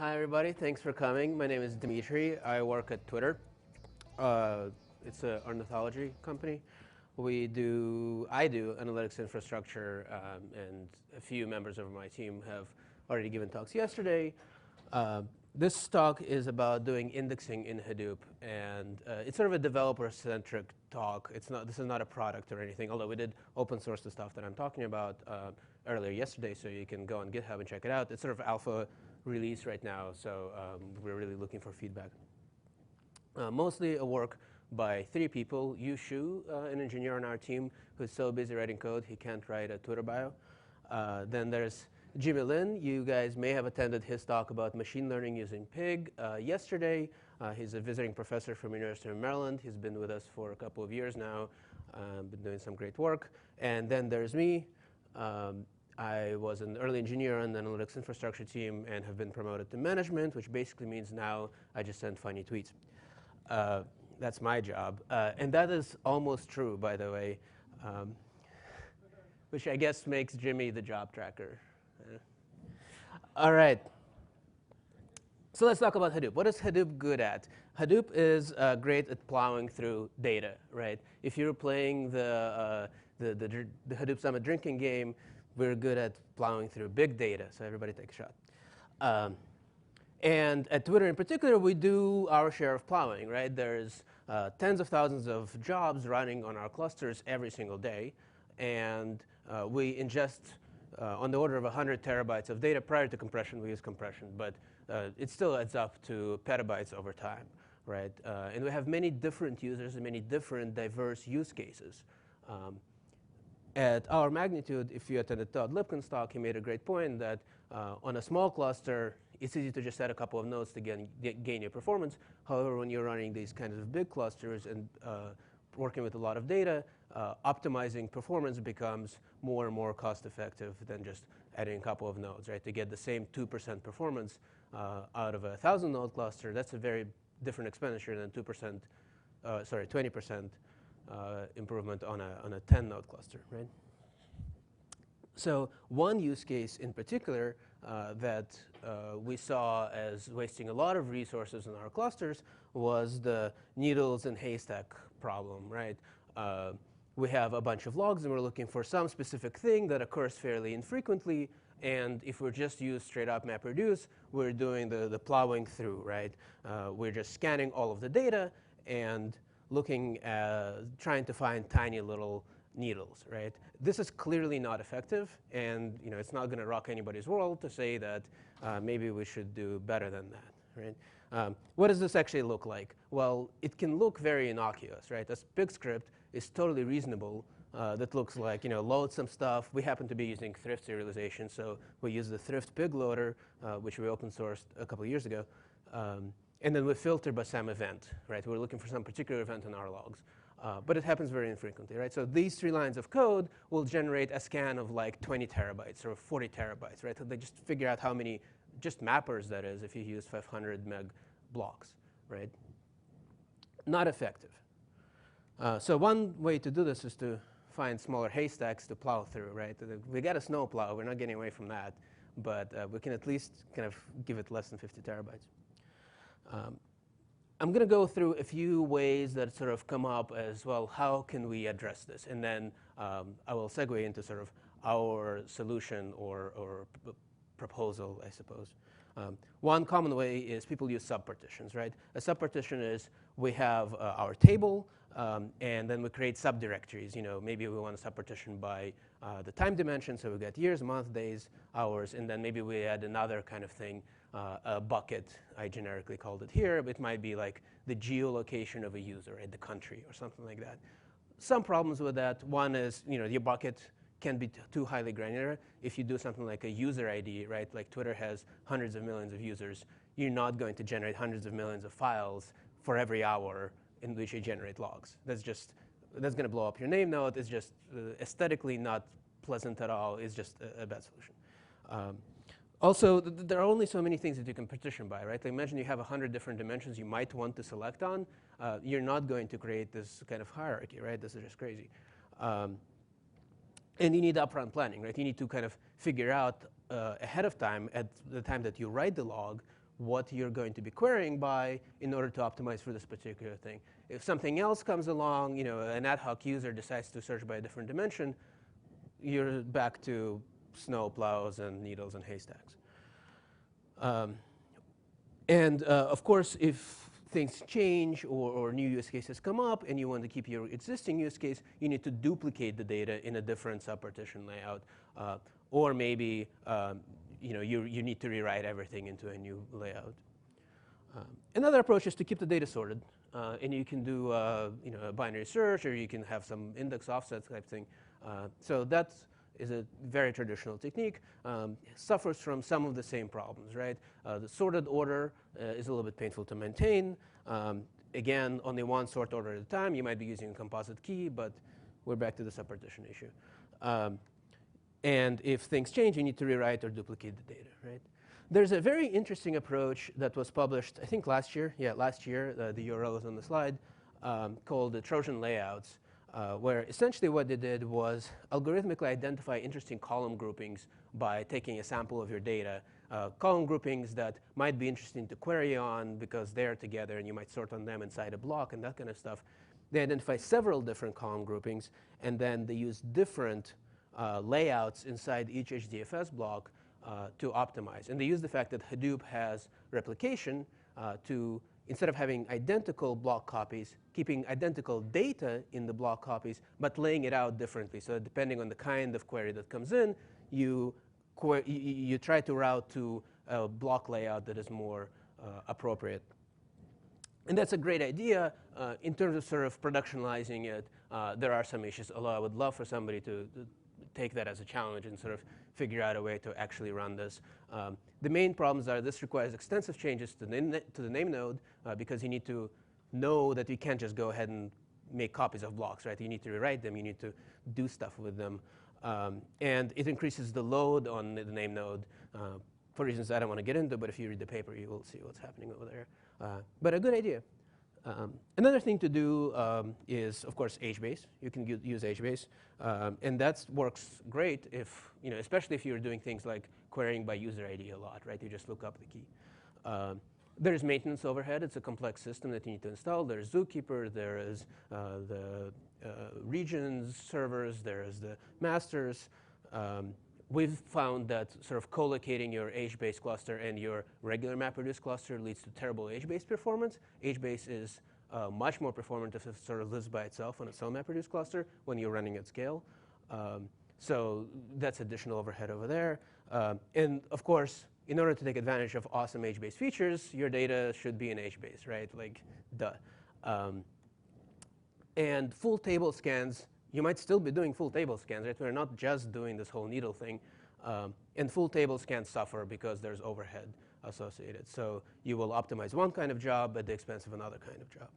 Hi, everybody. Thanks for coming. My name is Dimitri. I work at Twitter. It's an ornithology company. I do analytics infrastructure, and a few members of my team have already given talks yesterday. This talk is about doing indexing in Hadoop, and it's sort of a developer-centric talk. This is not a product or anything, although we did open source the stuff that I'm talking about earlier yesterday, so you can go on GitHub and check it out. It's sort of alpha release right now, so we're really looking for feedback. Mostly a work by 3 people. Yu Shu, an engineer on our team who's so busy writing code he can't write a Twitter bio. Then there's Jimmy Lin. You guys may have attended his talk about machine learning using Pig yesterday. He's a visiting professor from University of Maryland. He's been with us for a couple of years now, been doing some great work. And then there's me. I was an early engineer on the analytics infrastructure team and have been promoted to management, which basically means now I just send funny tweets. That's my job. And that is almost true, by the way, which I guess makes Jimmy the job tracker. All right. So let's talk about Hadoop. What is Hadoop good at? Hadoop is great at plowing through data, right? If you're playing the Hadoop Summit drinking game, we're good at plowing through big data, so everybody take a shot. And at Twitter in particular, we do our share of plowing, right? There's tens of thousands of jobs running on our clusters every single day, and we ingest on the order of 100 terabytes of data. Prior to compression, we use compression, but it still adds up to petabytes over time, right? And we have many different users and many different diverse use cases. At our magnitude, if you attended Todd Lipkin's talk, he made a great point that on a small cluster, it's easy to just add a couple of nodes to gain your performance. However, when you're running these kinds of big clusters and working with a lot of data, optimizing performance becomes more and more cost effective than just adding a couple of nodes, right? To get the same 2% performance out of a 1,000 node cluster, that's a very different expenditure than 20% improvement on a 10 node cluster, right? So one use case in particular that we saw as wasting a lot of resources in our clusters was the needles and haystack problem, right? We have a bunch of logs and we're looking for some specific thing that occurs fairly infrequently. And if we just use straight up MapReduce, we're doing the plowing through, right? We're just scanning all of the data and looking at trying to find tiny little needles, right? This is clearly not effective, and it's not going to rock anybody's world to say that maybe we should do better than that, right? What does this actually look like? Well, it can look very innocuous, right? This pig script is totally reasonable. That looks like, load some stuff. We happen to be using thrift serialization, so we use the thrift pig loader, which we open sourced a couple of years ago. And then we filter by some event, right? We're looking for some particular event in our logs. But it happens very infrequently, right? So these 3 lines of code will generate a scan of like 20 terabytes or 40 terabytes, right? So they just figure out how many just mappers that is if you use 500 meg blocks, right? Not effective. So one way to do this is to find smaller haystacks to plow through, right? We got a snow plow. We're not getting away from that. But we can at least kind of give it less than 50 terabytes. I'm going to go through a few ways that sort of come up as well. How can we address this? And then I will segue into sort of our solution or proposal, I suppose. One common way is people use sub-partitions, right? A sub-partition is we have our table, and then we create subdirectories. Maybe we want to sub-partition by the time dimension, so we got years, month, days, hours, and then maybe we add another kind of thing, a bucket. I generically called it here. It might be like the geolocation of a user, right? The country or something like that. Some problems with that. One is, your bucket can be too highly granular. If you do something like a user ID, right? Like Twitter has hundreds of millions of users, you're not going to generate hundreds of millions of files for every hour in which you generate logs. That's going to blow up your name node. It's just aesthetically not pleasant at all. It's just a bad solution. Also, there are only so many things that you can partition by, right? Like imagine you have 100 different dimensions you might want to select on. You're not going to create this kind of hierarchy, right? This is just crazy. And you need upfront planning, right? You need to kind of figure out ahead of time, at the time that you write the log, what you're going to be querying by in order to optimize for this particular thing. If something else comes along, an ad hoc user decides to search by a different dimension, you're back to snow plows and needles and haystacks. Of course, if things change or new use cases come up and you want to keep your existing use case, you need to duplicate the data in a different sub-partition layout. Or maybe you need to rewrite everything into a new layout. Another approach is to keep the data sorted. And you can do a binary search, or you can have some index offset type thing. So that is a very traditional technique. Suffers from some of the same problems, right? The sorted order is a little bit painful to maintain. Again, only one sort order at a time. You might be using a composite key, but we're back to the sub-partition issue. And if things change, you need to rewrite or duplicate the data, right? There's a very interesting approach that was published, I think last year. Yeah, last year. The URL is on the slide, called the Trojan Layouts, where essentially what they did was algorithmically identify interesting column groupings by taking a sample of your data. Column groupings that might be interesting to query on because they're together and you might sort on them inside a block and that kind of stuff. They identify several different column groupings, and then they use different layouts inside each HDFS block to optimize. And they use the fact that Hadoop has replication to, instead of having identical block copies, keeping identical data in the block copies, but laying it out differently. So depending on the kind of query that comes in, you try to route to a block layout that is more appropriate. And that's a great idea. In terms of sort of productionalizing it, there are some issues, although I would love for somebody to take that as a challenge and sort of figure out a way to actually run this. The main problems are this requires extensive changes to the name node because you need to know that you can't just go ahead and make copies of blocks, right? You need to rewrite them. You need to do stuff with them. And it increases the load on the name node for reasons I don't want to get into, but if you read the paper, you will see what's happening over there. But a good idea. Another thing to do is, of course, Hbase. You can use Hbase, and that works great if, especially if you're doing things like querying by user ID a lot, right? You just look up the key. There's maintenance overhead. It's a complex system that you need to install. There's Zookeeper. There is the regions servers. There is the masters. We've found that sort of co-locating your Hbase cluster and your regular MapReduce cluster leads to terrible Hbase performance. Hbase is much more performant if it sort of lives by itself on its own MapReduce cluster when you're running at scale. So that's additional overhead over there. And of course, in order to take advantage of awesome Hbase features, your data should be in Hbase, right? Like, duh. And full table scans, you might still be doing full table scans, right? We're not just doing this whole needle thing. And full table scans suffer because there's overhead associated. So you will optimize one kind of job at the expense of another kind of job.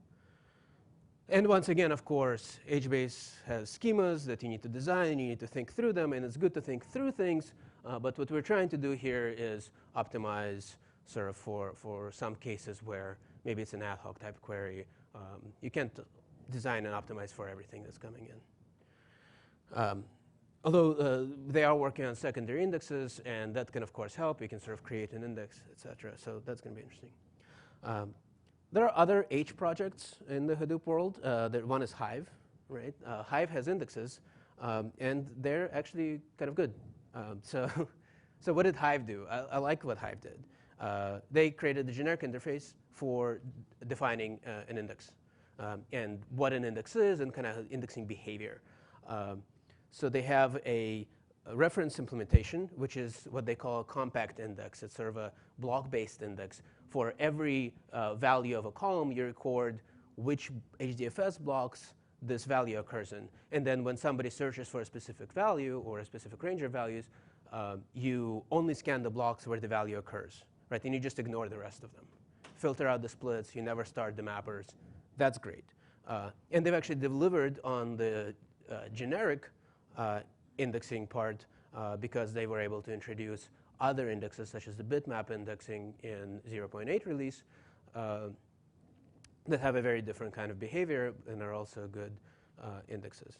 And once again, of course, Hbase has schemas that you need to design. You need to think through them. And it's good to think through things. But what we're trying to do here is optimize sort of for some cases where maybe it's an ad hoc type query. You can't design and optimize for everything that's coming in. Although they are working on secondary indexes, and that can, of course, help. You can sort of create an index, et cetera. So that's going to be interesting. There are other H projects in the Hadoop world. One is Hive, right? Hive has indexes, and they're actually kind of good. So what did Hive do? I like what Hive did. They created the generic interface for defining an index and what an index is and kind of indexing behavior. So they have a reference implementation, which is what they call a compact index. It's sort of a block-based index. For every value of a column, you record which HDFS blocks this value occurs in. And then when somebody searches for a specific value or a specific range of values, you only scan the blocks where the value occurs, right? And you just ignore the rest of them. Filter out the splits. You never start the mappers. That's great. And they've actually delivered on the generic indexing part because they were able to introduce other indexes, such as the bitmap indexing in 0.8 release, that have a very different kind of behavior and are also good indexes.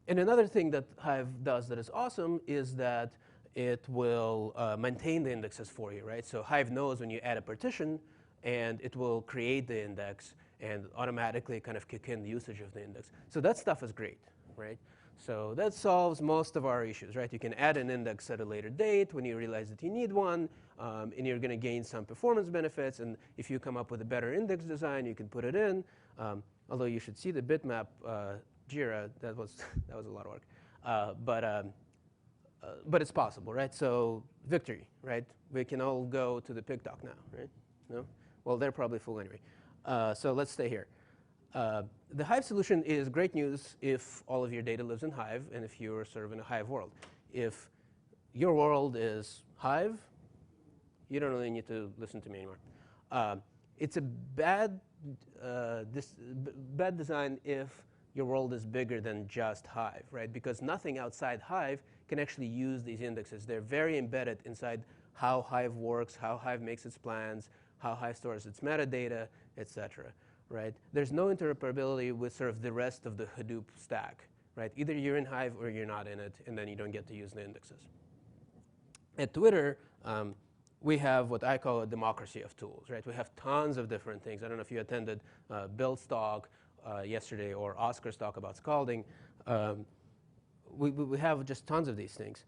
And another thing that Hive does that is awesome is that it will maintain the indexes for you, right? So Hive knows when you add a partition, and it will create the index and automatically kind of kick in the usage of the index. So that stuff is great, right? So that solves most of our issues, right? You can add an index at a later date when you realize that you need one, and you're going to gain some performance benefits. And if you come up with a better index design, you can put it in. Although you should see the bitmap Jira, that was that was a lot of work, but it's possible, right? So victory, right? We can all go to the pig talk now, right? No? Well, they're probably full anyway. So let's stay here. The Hive solution is great news if all of your data lives in Hive and if you're sort of in a Hive world. If your world is Hive, you don't really need to listen to me anymore. It's a bad design if your world is bigger than just Hive, right? Because nothing outside Hive can actually use these indexes. They're very embedded inside how Hive works, how Hive makes its plans, how Hive stores its metadata, et cetera, right? There's no interoperability with sort of the rest of the Hadoop stack, right? Either you're in Hive or you're not in it, and then you don't get to use the indexes. At Twitter, we have what I call a democracy of tools, right? We have tons of different things. I don't know if you attended Bill's talk yesterday or Oscar's talk about scalding. We have just tons of these things.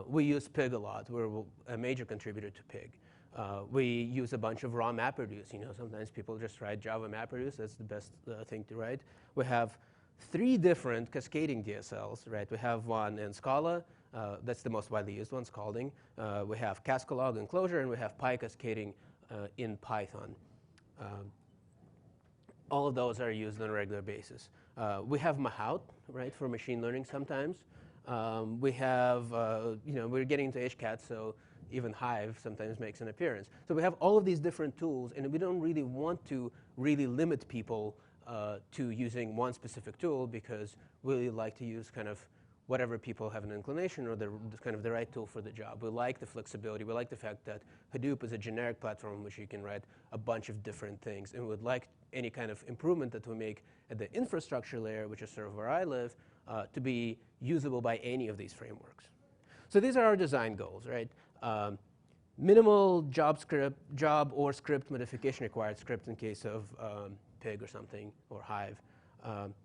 We use Pig a lot. We're a major contributor to Pig. We use a bunch of raw MapReduce. You know, sometimes people just write Java MapReduce. That's the best thing to write. We have 3 different cascading DSLs, right? We have one in Scala. That's the most widely used one, scalding. We have Cascalog in Clojure, and we have PyCascading in Python. All of those are used on a regular basis. We have Mahout, right, for machine learning sometimes. We have, you know, we're getting into HCAT, so even Hive sometimes makes an appearance. So we have all of these different tools, and we don't really want to really limit people to using one specific tool, because we really like to use kind of whatever people have an inclination or the kind of the right tool for the job. We like the flexibility. We like the fact that Hadoop is a generic platform in which you can write a bunch of different things. And we would like any kind of improvement that we make at the infrastructure layer, which is sort of where I live, to be usable by any of these frameworks. So these are our design goals, right? Minimal job or script modification required, script in case of Pig or something, or Hive.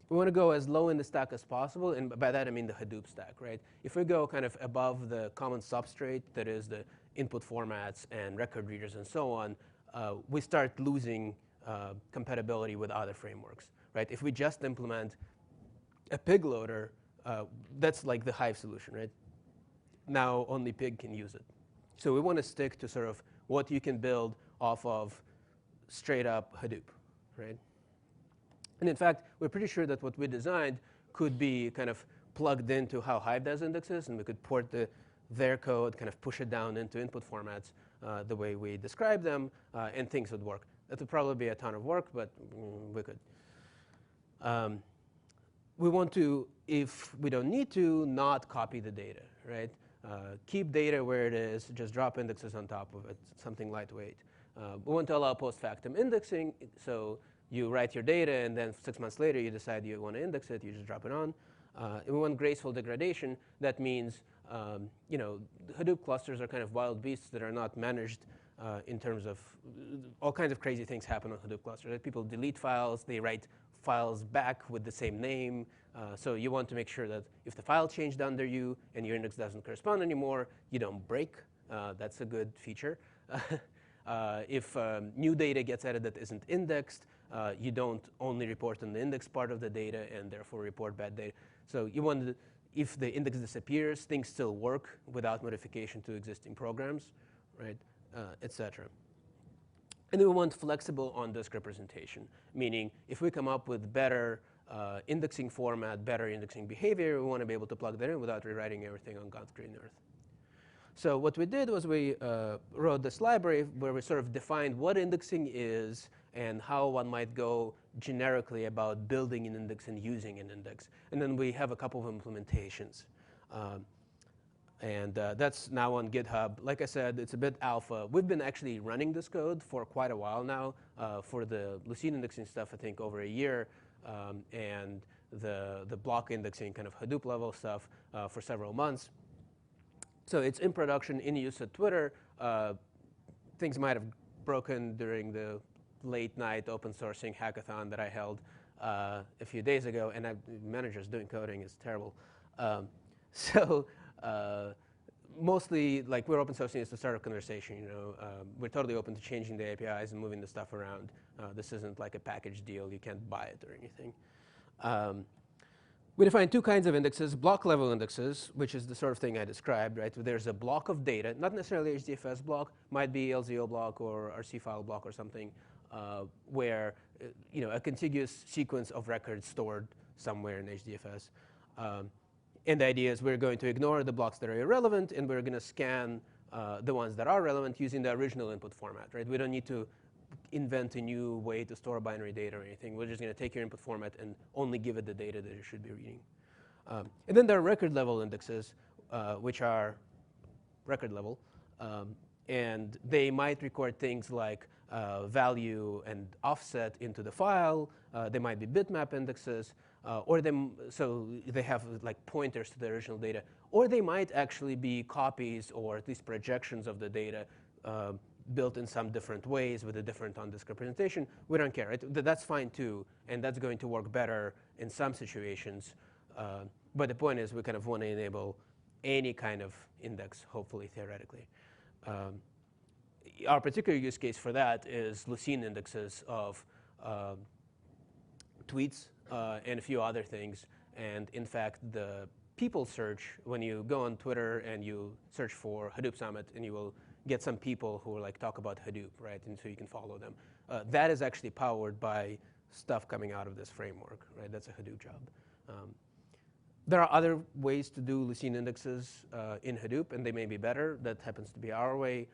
We want to go as low in the stack as possible, and by that I mean the Hadoop stack, right? If we go kind of above the common substrate, that is the input formats and record readers and so on, we start losing compatibility with other frameworks, right? If we just implement a Pig loader, that's like the Hive solution, right? Now only Pig can use it. So we want to stick to sort of what you can build off of straight up Hadoop, right? And in fact, we're pretty sure that what we designed could be kind of plugged into how Hive does indexes, and we could port their code, kind of push it down into input formats the way we describe them, and things would work. That would probably be a ton of work, but we could. We want to, if we don't need to, not copy the data, right? Keep data where it is, just drop indexes on top of it, something lightweight. We want to allow post-factum indexing, so you write your data, and then 6 months later you decide you want to index it, you just drop it on. And we want graceful degradation. That means, you know, Hadoop clusters are kind of wild beasts that are not managed in terms of all kinds of crazy things happen on Hadoop clusters. Right? People delete files, they write files back with the same name. So you want to make sure that if the file changed under you and your index doesn't correspond anymore, you don't break. That's a good feature. If new data gets added that isn't indexed, you don't only report on the index part of the data and therefore report bad data. So you want to, if the index disappears, things still work without modification to existing programs, right, et cetera. And then we want flexible on-disk representation, meaning if we come up with better indexing format, better indexing behavior, we want to be able to plug that in without rewriting everything on God's green earth. So what we did was we wrote this library where we sort of defined what indexing is and how one might go generically about building an index and using an index. And then we have a couple of implementations. And that's now on GitHub. Like I said, it's a bit alpha. We've been actually running this code for quite a while now. For the Lucene indexing stuff, I think over a year. And the block indexing kind of Hadoop level stuff for several months. So it's in production, in use at Twitter. Things might have broken during the late night open sourcing hackathon that I held a few days ago, and managers doing coding is terrible. So mostly, like, we're open sourcing is the start of conversation. We're totally open to changing the APIs and moving the stuff around. This isn't like a package deal. You can't buy it or anything. We define two kinds of indexes: block level indexes, which is the sort of thing I described, right? There's a block of data, not necessarily HDFS block, might be LZO block or RC file block or something, where a contiguous sequence of records stored somewhere in HDFS. And the idea is we're going to ignore the blocks that are irrelevant, and we're going to scan the ones that are relevant using the original input format, right? We don't need to invent a new way to store binary data or anything. We're just going to take your input format and only give it the data that it should be reading. And then there are record level indexes, which are record level. And they might record things like value and offset into the file. They might be bitmap indexes. So they have like pointers to the original data. Or they might actually be copies or at least projections of the data built in some different ways with a different on-disk representation. We don't care, right? That's fine too, and that's going to work better in some situations. But the point is we kind of want to enable any kind of index, hopefully, theoretically. Our particular use case for that is Lucene indexes of tweets and a few other things. And in fact, the people search, when you go on Twitter and you search for Hadoop Summit, and you will get some people who like talk about Hadoop, right? And so you can follow them. That is actually powered by stuff coming out of this framework, right? That's a Hadoop job. There are other ways to do Lucene indexes in Hadoop, and they may be better. That happens to be our way.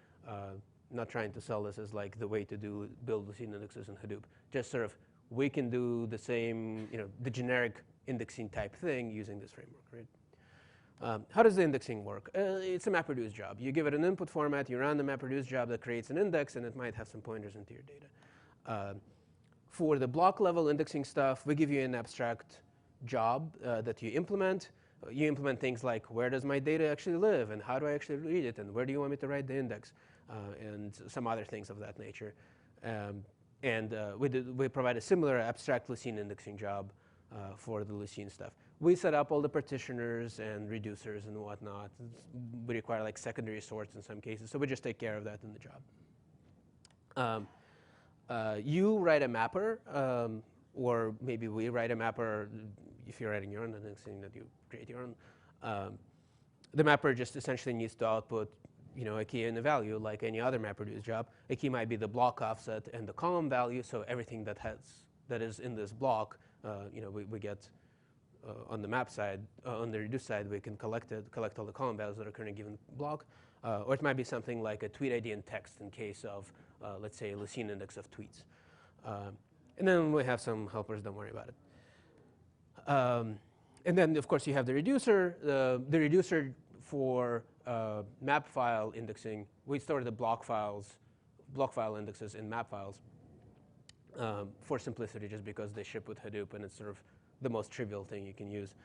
Not trying to sell this as like the way to build Lucene indexes in Hadoop. Just sort of, we can do the same, the generic indexing type thing using this framework, right? How does the indexing work? It's a MapReduce job. You give it an input format, you run the MapReduce job that creates an index, and it might have some pointers into your data. For the block level indexing stuff, we give you an abstract job that you implement. You implement things like, where does my data actually live, and how do I actually read it, and where do you want me to write the index, and some other things of that nature. We provide a similar abstract Lucene indexing job for the Lucene stuff. We set up all the partitioners and reducers and whatnot. We require like secondary sorts in some cases, so we just take care of that in the job. You write a mapper, or maybe we write a mapper if you're writing your own indexing that you create your own. The mapper just essentially needs to output a key and a value like any other MapReduce job. A key might be the block offset and the column value, so everything that is in this block, we get on the map side, on the reduce side, we can collect all the column values that occur in a given block. Or it might be something like a tweet ID and text in case of, let's say, a Lucene index of tweets. And then we have some helpers, don't worry about it. And then, of course, you have the reducer. The reducer for map file indexing, we store the block file indexes in map files for simplicity, just because they ship with Hadoop, and it's sort of the most trivial thing you can use.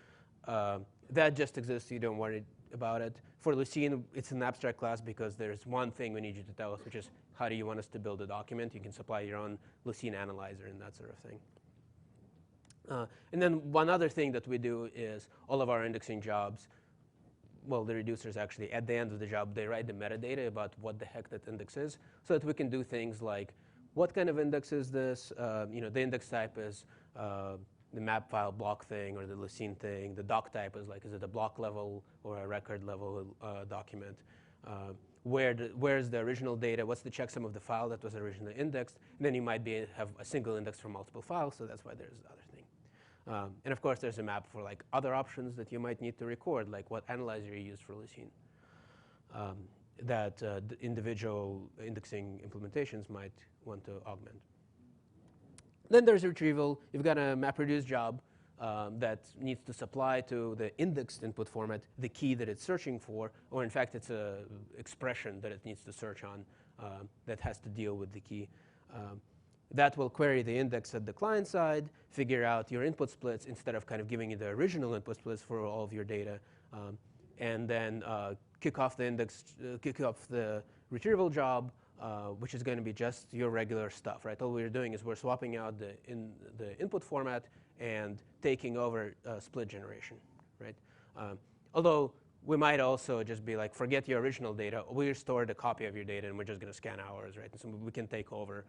That just exists. You don't worry about it. For Lucene, it's an abstract class because there's one thing we need you to tell us, which is how do you want us to build a document. You can supply your own Lucene analyzer and that sort of thing. And then one other thing that we do is all of our indexing jobs, well, the reducers actually, at the end of the job, they write the metadata about what the heck that index is, so that we can do things like, what kind of index is this? The index type is the map file block thing or the Lucene thing. The doc type is like, is it a block level or a record level document? Where's the original data? What's the checksum of the file that was originally indexed? And then you might have a single index for multiple files, so that's why there's the other thing. And of course, there's a map for like other options that you might need to record, like what analyzer you use for Lucene, that the individual indexing implementations might want to augment. Then there's retrieval. You've got a MapReduce job that needs to supply to the indexed input format the key that it's searching for, or in fact, it's an expression that it needs to search on that has to deal with the key. That will query the index at the client side, figure out your input splits instead of kind of giving you the original input splits for all of your data, and then kick off the retrieval job, which is going to be just your regular stuff, right? All we're doing is we're swapping out the input format and taking over split generation, right? Although we might also just be like, forget your original data. We stored a copy of your data, and we're just going to scan ours, right? And so we can take over.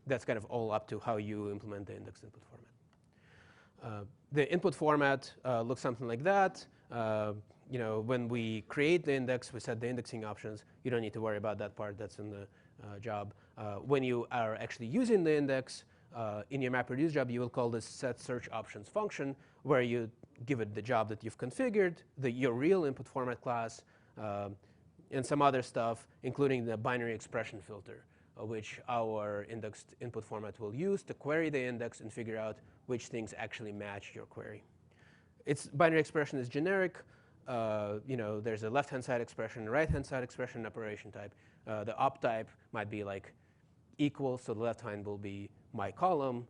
That's kind of all up to how you implement the index input format. The input format looks something like that. When we create the index, we set the indexing options. You don't need to worry about that part. That's in the job. When you are actually using the index in your MapReduce job, you will call this set search options function, where you give it the job that you've configured, your real input format class, and some other stuff, including the binary expression filter, which our indexed input format will use to query the index and figure out which things actually match your query. Its binary expression is generic. There's a left-hand side expression, right-hand side expression, operation type. The op type might be like equals, so the left hand will be my column,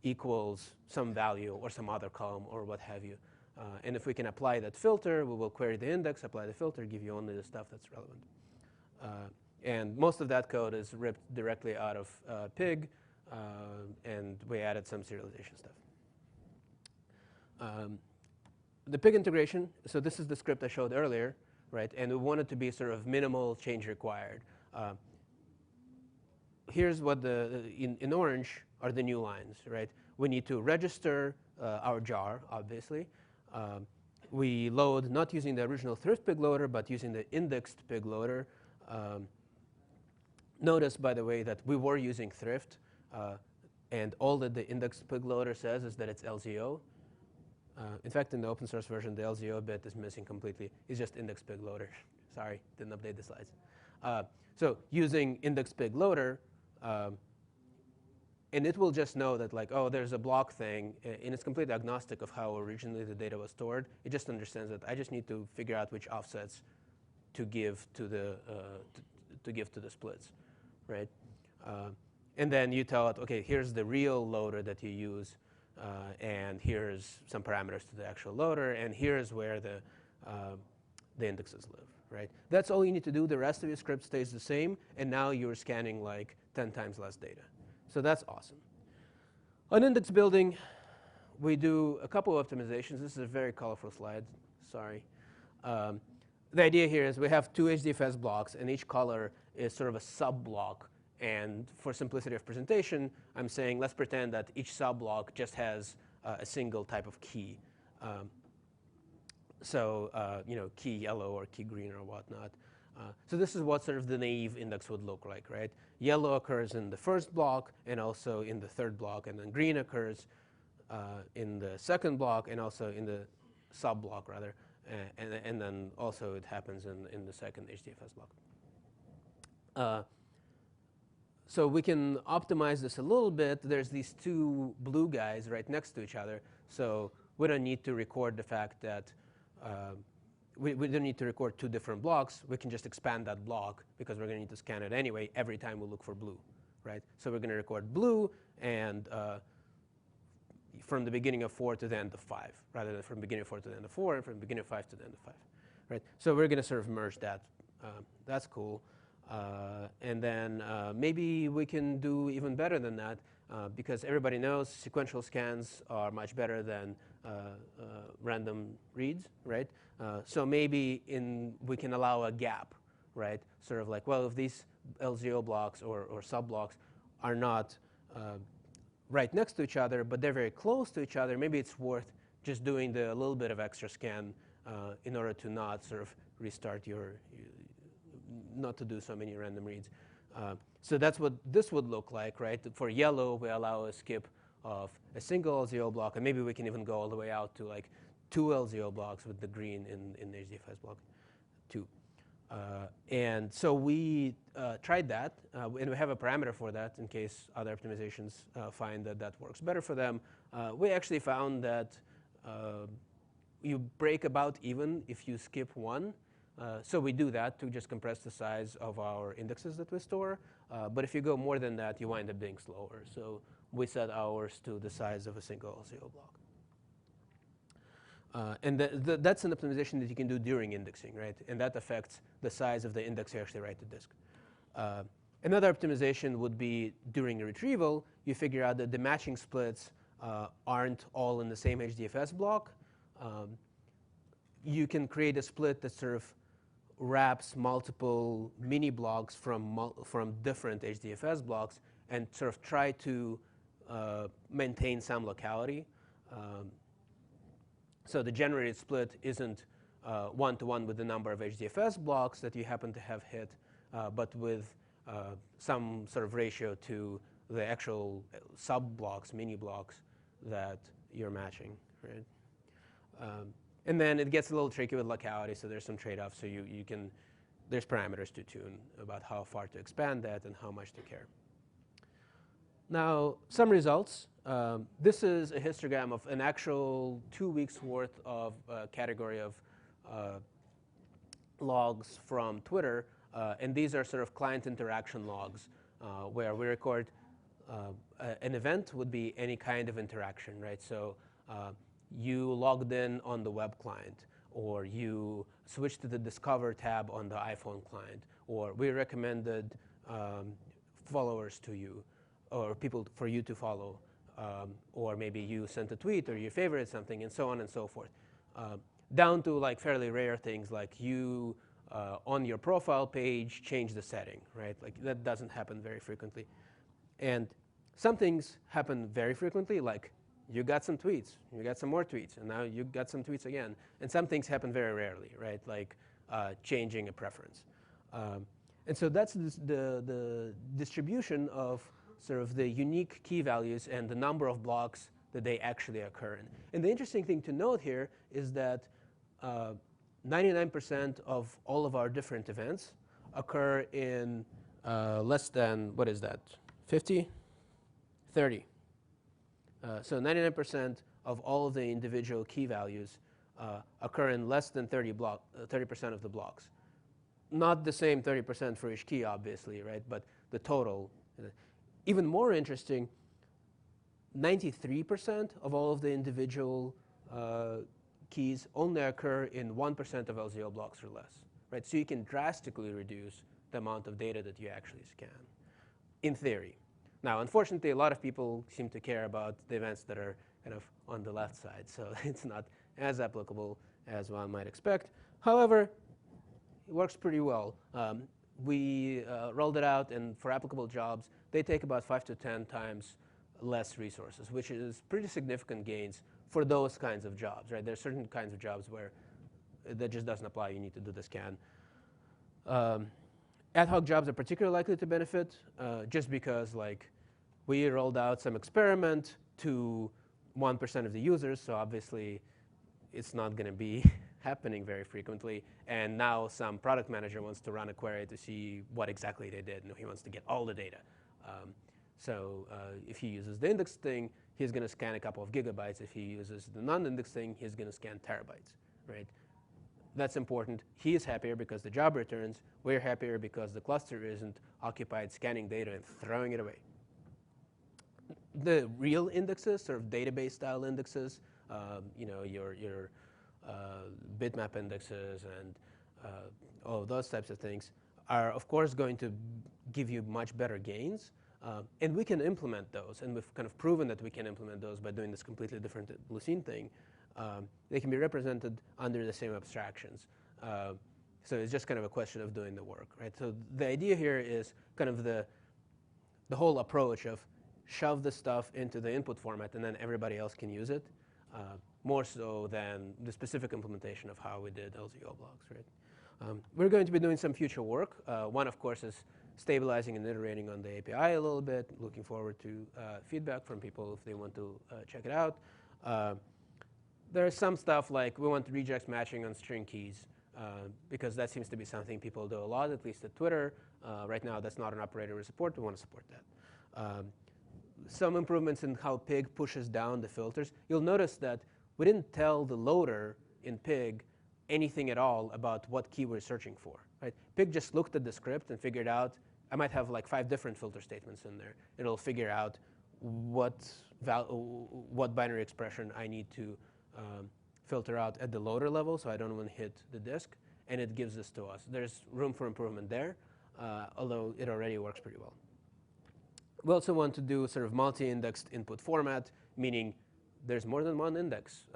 equals some value or some other column or what have you. And if we can apply that filter, we will query the index, apply the filter, give you only the stuff that's relevant. And most of that code is ripped directly out of Pig, and we added some serialization stuff. The Pig integration, so this is the script I showed earlier, right? And we want it to be sort of minimal change required. Here's what in orange are the new lines, right? We need to register our jar, obviously. We load not using the original thrift pig loader, but using the indexed pig loader. Notice, by the way, that we were using thrift, and all that the indexed pig loader says is that it's LZO. In fact, in the open source version, the LZO bit is missing completely. It's just index pig loader. Sorry, didn't update the slides. So using index pig loader, and it will just know that, like, oh, there's a block thing, and it's completely agnostic of how originally the data was stored. It just understands that I just need to figure out which offsets to give to the splits, right? And then you tell it, okay, here's the real loader that you use, and here's some parameters to the actual loader, and here's where the indexes live, right? That's all you need to do. The rest of your script stays the same, and now you're scanning like 10 times less data. So that's awesome. On index building, we do a couple of optimizations. This is a very colorful slide. Sorry. The idea here is we have two HDFS blocks, and each color is sort of a sub-block. And for simplicity of presentation, I'm saying let's pretend that each sub-block just has a single type of key. Key yellow or key green or whatnot. So this is what sort of the naive index would look like, right? Yellow occurs in the first block and also in the third block, and then green occurs in the second block and also in the sub-block, rather. And then also it happens in the second HDFS block. So we can optimize this a little bit. There's these two blue guys right next to each other. So we don't need to record the fact that we don't need to record two different blocks. We can just expand that block because we're going to need to scan it anyway every time we look for blue, right? So we're going to record blue and from the beginning of 4 to the end of 5, rather than from the beginning of 4 to the end of 4 and from the beginning of 5 to the end of 5, right? So we're going to sort of merge that. That's cool. And then maybe we can do even better than that because everybody knows sequential scans are much better than random reads, right? So maybe we can allow a gap, right? Sort of like, well, if these LZO blocks or sub-blocks are not right next to each other, but they're very close to each other, maybe it's worth just doing a little bit of extra scan in order to not sort of restart not to do so many random reads. So that's what this would look like, right? For yellow, we allow a skip of a single LZO block, and maybe we can even go all the way out to like 2 LZO blocks with the green in HDFS block 2. And so we tried that, and we have a parameter for that in case other optimizations find that that works better for them. We actually found that you break about even if you skip 1. So we do that to just compress the size of our indexes that we store. But if you go more than that, you wind up being slower. So we set ours to the size of a single LZO block. And that's an optimization that you can do during indexing, right? And that affects the size of the index you actually write to disk. Another optimization would be during a retrieval, you figure out that the matching splits aren't all in the same HDFS block. You can create a split that sort of wraps multiple mini blocks from different HDFS blocks and sort of try to maintain some locality. So the generated split isn't one-to-one with the number of HDFS blocks that you happen to have hit, but with some sort of ratio to the actual sub-blocks, mini blocks that you're matching, right? And then it gets a little tricky with locality, so there's some trade-offs. So you can, there's parameters to tune about how far to expand that and how much to care. Now, some results. This is a histogram of an actual 2 weeks worth of category of logs from Twitter. And these are sort of client interaction logs where we record an event would be any kind of interaction, right? So you logged in on the web client, or you switched to the Discover tab on the iPhone client, or we recommended followers to you, or people for you to follow, or maybe you sent a tweet, or you favorited something, and so on and so forth. Down to like fairly rare things like you on your profile page change the setting, right? Like that doesn't happen very frequently. And some things happen very frequently, like you got some tweets, you got some more tweets, and now you got some tweets again. And some things happen very rarely, right? Like changing a preference. And so that's the distribution of sort of the unique key values and the number of blocks that they actually occur in. And the interesting thing to note here is that 99% of all of our different events occur in less than, what is that, 50? 30. So 99% of all of the individual key values occur in less than 30% of the blocks. Not the same 30% for each key, obviously, right? But the total. Even more interesting, 93% of all of the individual keys only occur in 1% of LZO blocks or less, right? So you can drastically reduce the amount of data that you actually scan, in theory. Now, unfortunately, a lot of people seem to care about the events that are kind of on the left side, so it's not as applicable as one might expect. However, it works pretty well. We rolled it out, and for applicable jobs, they take about 5 to 10 times less resources, which is pretty significant gains for those kinds of jobs, right? There are certain kinds of jobs where that just doesn't apply. You need to do the scan. Ad hoc jobs are particularly likely to benefit just because, like, we rolled out some experiment to 1% of the users, so obviously it's not going to be happening very frequently. And now some product manager wants to run a query to see what exactly they did, and he wants to get all the data. So if he uses the index thing, he's going to scan a couple of gigabytes. If he uses the non-index thing, he's going to scan terabytes, right? That's important. He is happier because the job returns. We're happier because the cluster isn't occupied scanning data and throwing it away. The real indexes, sort of database-style indexes, you know, your bitmap indexes and all of those types of things are, of course, going to give you much better gains. And we can implement those. And we've kind of proven that we can implement those by doing this completely different Lucene thing. They can be represented under the same abstractions. So it's just kind of a question of doing the work, right? So the idea here is kind of the whole approach of shove the stuff into the input format, and then everybody else can use it, more so than the specific implementation of how we did LZO blocks, right? We're going to be doing some future work. One, of course, is stabilizing and iterating on the API a little bit. Looking forward to feedback from people if they want to check it out. There's some stuff like we want regex matching on string keys because that seems to be something people do a lot, at least at Twitter. Right now, that's not an operator we support. We want to support that. Some improvements in how Pig pushes down the filters. You'll notice that we didn't tell the loader in Pig anything at all about what key we're searching for, right? Pig just looked at the script and figured out, I might have like 5 different filter statements in there. It'll figure out what binary expression I need to filter out at the loader level, so I don't want to hit the disk, and it gives this to us. There's room for improvement there, although it already works pretty well. We also want to do sort of multi-indexed input format, meaning there's more than one index.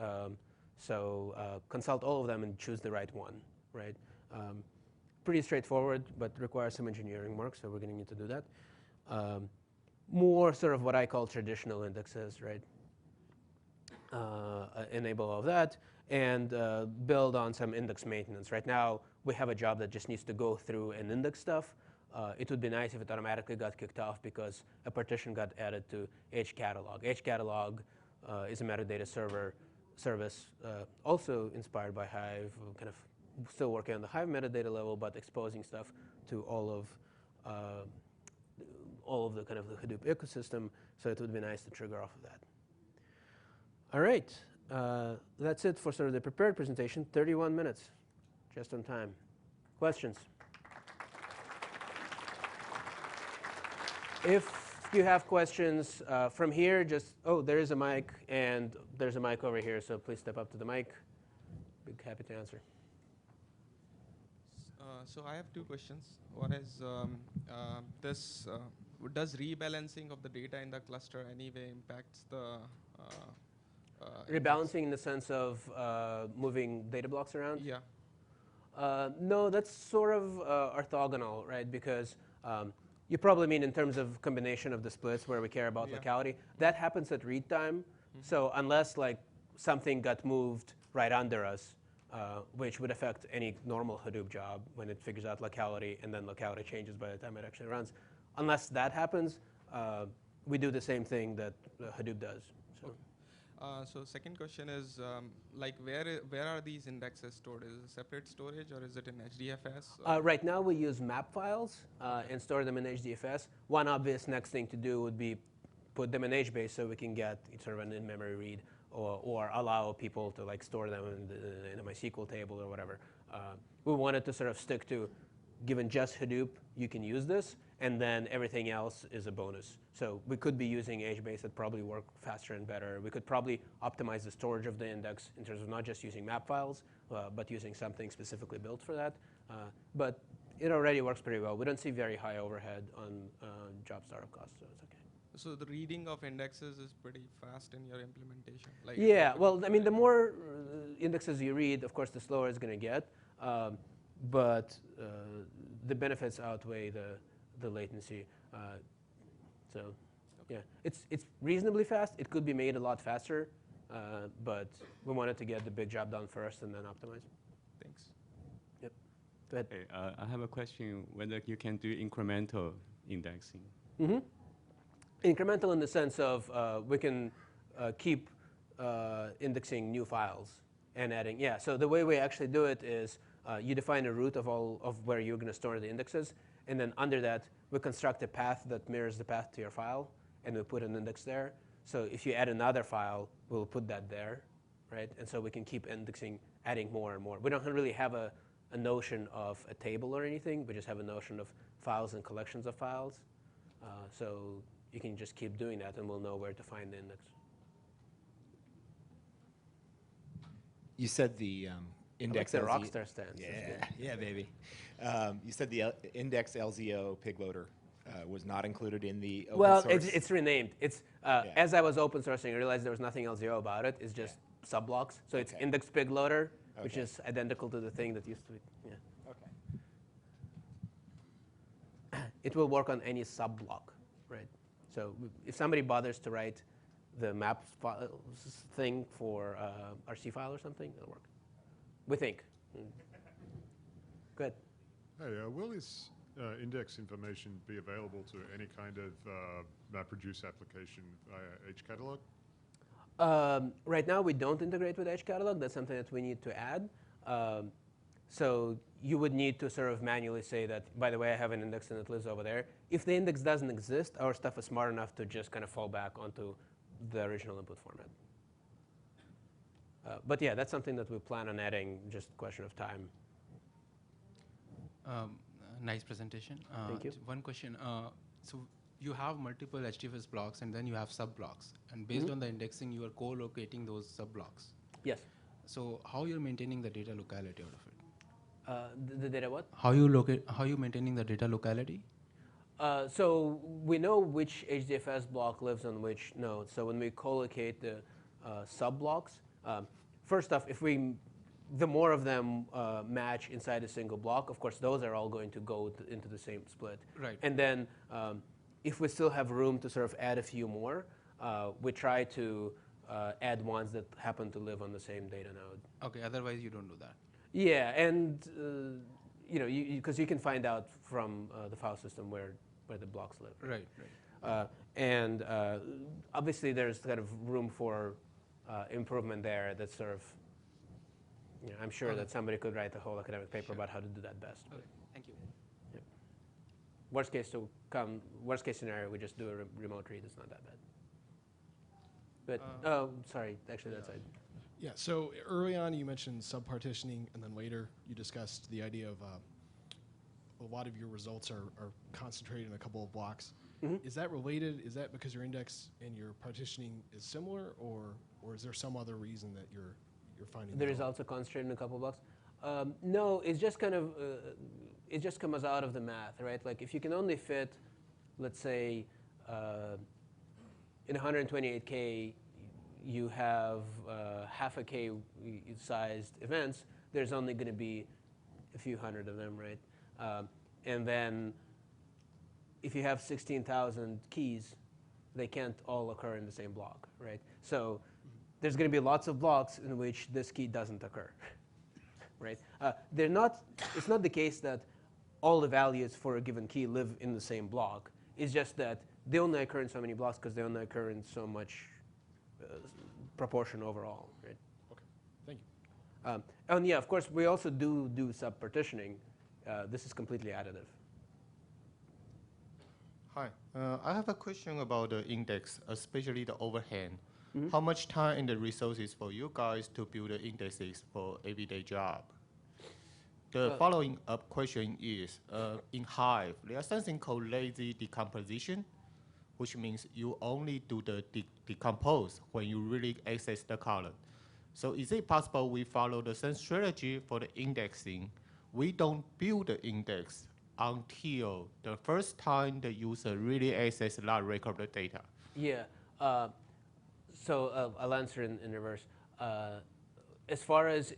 So consult all of them and choose the right one, right? Pretty straightforward, but requires some engineering work, so we're going to need to do that. More sort of what I call traditional indexes, right? Enable all of that, and build on some index maintenance. Right now, we have a job that just needs to go through and index stuff. It would be nice if it automatically got kicked off because a partition got added to hcatalog. Hcatalog is a metadata service, also inspired by Hive, kind of still working on the Hive metadata level, but exposing stuff to all of the kind of the Hadoop ecosystem. So it would be nice to trigger off of that. All right, that's it for sort of the prepared presentation. 31 minutes, just on time. Questions? If you have questions from here, just, there is a mic, and there's a mic over here, so please step up to the mic. Be happy to answer. So I have two questions. One is, does rebalancing of the data in the cluster anyway impacts the rebalancing in the sense of moving data blocks around? Yeah. No, that's sort of orthogonal, right? Because you probably mean in terms of combination of the splits where we care about locality. That happens at read time. So unless like something got moved right under us, which would affect any normal Hadoop job when it figures out locality and then locality changes by the time it actually runs. Unless that happens, we do the same thing that Hadoop does. So. So second question is, like where are these indexes stored? Is it separate storage or is it in HDFS? Right now we use map files and store them in HDFS. One obvious next thing to do would be put them in Hbase so we can get sort of an in-memory read, or allow people to like store them in a MySQL table or whatever. We wanted to sort of stick to, given just Hadoop, you can use this, and then everything else is a bonus. So we could be using Hbase that probably work faster and better. We could probably optimize the storage of the index in terms of not just using map files, but using something specifically built for that. But it already works pretty well. We don't see very high overhead on job startup costs, so it's okay. So the reading of indexes is pretty fast in your implementation? Like yeah, well, I mean, the more indexes you read, of course, the slower it's going to get. But the benefits outweigh the latency. So yeah, it's reasonably fast. It could be made a lot faster, but we wanted to get the big job done first and then optimize. Thanks. Yep. Go ahead. Hey, I have a question whether you can do incremental indexing. Mm-hmm. Incremental in the sense of we can keep indexing new files and adding. Yeah, so the way we actually do it is you define a root of all of where you're going to store the indexes, and then under that we construct a path that mirrors the path to your file, and we put an index there. So if you add another file, we'll put that there, right? And so we can keep indexing, adding more and more. We don't really have a notion of a table or anything. We just have a notion of files and collections of files. So you can just keep doing that, and we'll know where to find the index. You said the index. I like the Rockstar stance. Yeah, baby. You said the index LZO pig loader was not included in the open source. It's renamed. It's as I was open sourcing, I realized there was nothing LZO about it. It's just subblocks. So it's index pig loader, which is identical to the thing that used to be. Yeah. Okay. It will work on any subblock, right? So if somebody bothers to write the map thing for RC file or something, it'll work. We think. Good. Hey, will this index information be available to any kind of MapReduce application via hcatalog? Right now, we don't integrate with hcatalog. That's something that we need to add. So you would need to sort of manually say that, by the way, I have an index and it lives over there. If the index doesn't exist, our stuff is smart enough to just kind of fall back onto the original input format. But yeah, that's something that we plan on adding, just a question of time. Nice presentation. Thank you. One question. So you have multiple HDFS blocks, and then you have sub-blocks. And based on the indexing, you are co-locating those sub-blocks. Yes. So how you're maintaining the data locality out of it? The data what? How you maintaining the data locality? So we know which HDFS block lives on which node. So when we collocate the sub-blocks, first off, the more of them match inside a single block, of course, those are all going to go into the same split. Right. And then if we still have room to sort of add a few more, we try to add ones that happen to live on the same data node. Okay, otherwise you don't do that. Yeah, and because you can find out from the file system where the blocks live. Right, right. And obviously there's kind of room for improvement there. That's sort of, I'm sure that somebody could write a whole academic paper about how to do that best. Okay, thank you. Yeah. Worst case scenario, we just do a remote read. It's not that bad. But sorry, actually that's it. Yeah, so early on you mentioned sub-partitioning, and then later you discussed the idea of a lot of your results are concentrated in a couple of blocks. Mm-hmm. Is that related? Is that because your index and your partitioning is similar, or is there some other reason that you're finding The results are concentrated in a couple blocks? No, it's just kind of, it just comes out of the math, right? Like if you can only fit, let's say, in 128K, you have half a K sized events, there's only going to be a few hundred of them, right? And then if you have 16,000 keys, they can't all occur in the same block, right? So there's going to be lots of blocks in which this key doesn't occur, right? It's not the case that all the values for a given key live in the same block. It's just that they only occur in so many blocks because they only occur in so much proportion overall, right? Okay, thank you. And yeah, of course, we also do sub-partitioning. This is completely additive. Hi, I have a question about the index, especially the overhead. How much time and the resources for you guys to build the indexes for everyday job? The following up question is, in Hive, there's something called lazy decomposition, which means you only do the decompose when you really access the column. So is it possible we follow the same strategy for the indexing? We don't build the index until the first time the user really access that record data. Yeah. So I'll answer in reverse. As far as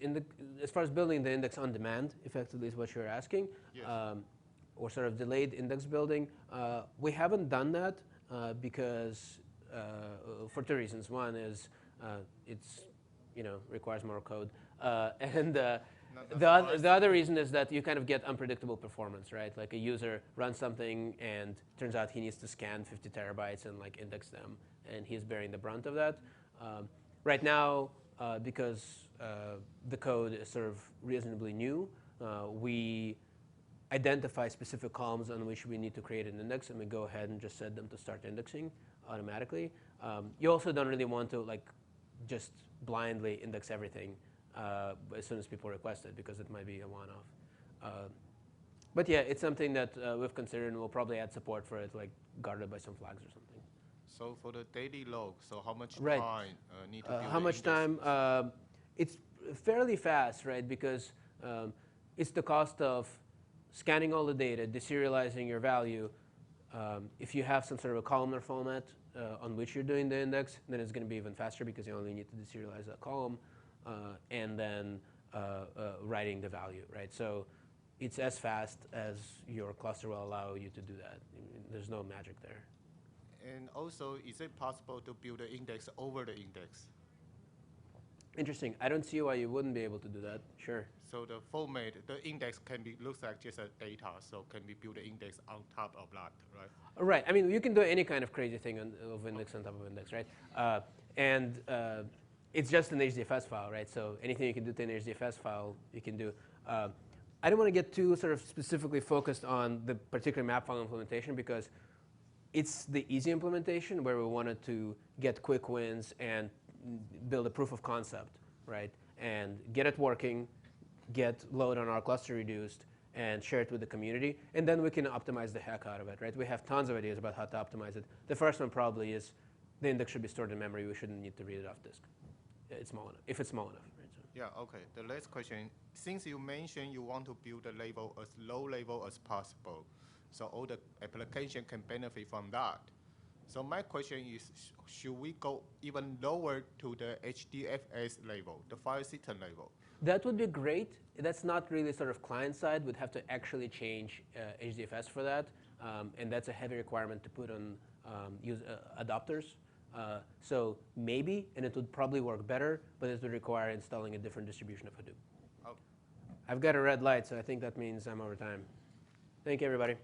building the index on demand, effectively is what you're asking, Yes. Or sort of delayed index building, we haven't done that because for two reasons. One is it's requires more code, and the other reason is that you kind of get unpredictable performance, right? Like a user runs something and turns out he needs to scan 50 terabytes and like index them, and he's bearing the brunt of that. Right now, because the code is sort of reasonably new, we identify specific columns on which we need to create an index, and we go ahead and just set them to start indexing automatically. You also don't really want to like just blindly index everything as soon as people request it, because it might be a one-off. But yeah, it's something that we've considered, and we'll probably add support for it, like guarded by some flags or something. So for the daily log, so how much Right. time need to build How the much index? time? It's fairly fast, right? Because it's the cost of scanning all the data, deserializing your value. If you have some sort of a columnar format on which you're doing the index, then it's going to be even faster because you only need to deserialize that column and then writing the value, right? So it's as fast as your cluster will allow you to do that. There's no magic there. And also, is it possible to build the index over the index? Interesting. I don't see why you wouldn't be able to do that. Sure. So the format, the index can be looks like just a data, so can we build the index on top of that, right? Right. I mean, you can do any kind of crazy thing of index on top of index, right? And it's just an HDFS file, right? So anything you can do to an HDFS file, you can do. I don't want to get too sort of specifically focused on the particular map file implementation because it's the easy implementation where we wanted to get quick wins and build a proof of concept, right? And get it working, get load on our cluster reduced, and share it with the community. And then we can optimize the heck out of it, right? We have tons of ideas about how to optimize it. The first one probably is the index should be stored in memory. We shouldn't need to read it off disk. It's small enough, if it's small enough, right? So. Yeah, okay. The last question, since you mentioned you want to build the level as low level as possible, so all the application can benefit from that. So my question is, should we go even lower to the HDFS level, the file system level? That would be great. That's not really sort of client side. We'd have to actually change HDFS for that. And that's a heavy requirement to put on adopters. So maybe, and it would probably work better, but it would require installing a different distribution of Hadoop. Oh. I've got a red light, so I think that means I'm over time. Thank you, everybody.